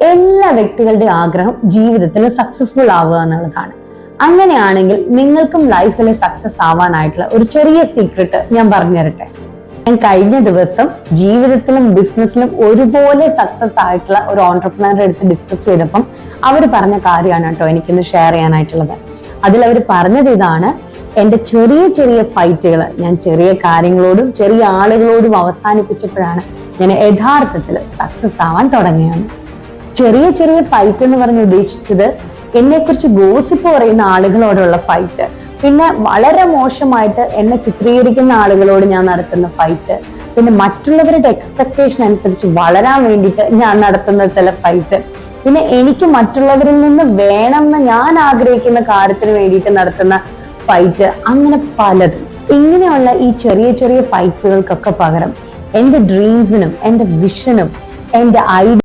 എല്ലാ വ്യക്തികളുടെയും ആഗ്രഹം ജീവിതത്തിൽ സക്സസ്ഫുൾ ആവുക എന്നുള്ളതാണ്. അങ്ങനെയാണെങ്കിൽ നിങ്ങൾക്കും ലൈഫിൽ സക്സസ് ആവാനായിട്ടുള്ള ഒരു ചെറിയ സീക്രട്ട് ഞാൻ പറഞ്ഞു തരട്ടെ. ഞാൻ കഴിഞ്ഞ ദിവസം ജീവിതത്തിലും ബിസിനസ്സിലും ഒരുപോലെ സക്സസ് ആയിട്ടുള്ള ഒരു ഓൺടർപ്രണറുടെ അടുത്ത് ഡിസ്കസ് ചെയ്തപ്പം അവർ പറഞ്ഞ കാര്യമാണ് കേട്ടോ എനിക്കിന്ന് ഷെയർ ചെയ്യാനായിട്ടുള്ളത്. അതിൽ അവർ പറഞ്ഞത് ഇതാണ്: എന്റെ ചെറിയ ചെറിയ ഫൈറ്റുകൾ ഞാൻ ചെറിയ കാര്യങ്ങളോടും ചെറിയ ആളുകളോടും അവസാനിപ്പിച്ചപ്പോഴാണ് ഞാൻ യഥാർത്ഥത്തിൽ സക്സസ് ആവാൻ തുടങ്ങിയത്. ചെറിയ ചെറിയ ഫൈറ്റ് എന്ന് പറഞ്ഞ് ഉദ്ദേശിച്ചത് എന്നെ കുറിച്ച് ഗോസിപ്പ് പറയുന്ന ആളുകളോടുള്ള ഫൈറ്റ്, പിന്നെ വളരെ മോശമായിട്ട് എന്നെ ചിത്രീകരിക്കുന്ന ആളുകളോട് ഞാൻ നടത്തുന്ന ഫൈറ്റ്, പിന്നെ മറ്റുള്ളവരുടെ എക്സ്പെക്ടേഷൻ അനുസരിച്ച് വളരാൻ വേണ്ടിയിട്ട് ഞാൻ നടത്തുന്ന ചില ഫൈറ്റ്, പിന്നെ എനിക്ക് മറ്റുള്ളവരിൽ നിന്ന് വേണമെന്ന് ഞാൻ ആഗ്രഹിക്കുന്ന കാര്യത്തിന് വേണ്ടിയിട്ട് നടത്തുന്ന ഫൈറ്റ്, അങ്ങനെ പലതും. ഇങ്ങനെയുള്ള ഈ ചെറിയ ചെറിയ ഫൈറ്റ്സുകൾക്കൊക്കെ പകരം എന്റെ ഡ്രീംസിനും എന്റെ വിഷനും എന്റെ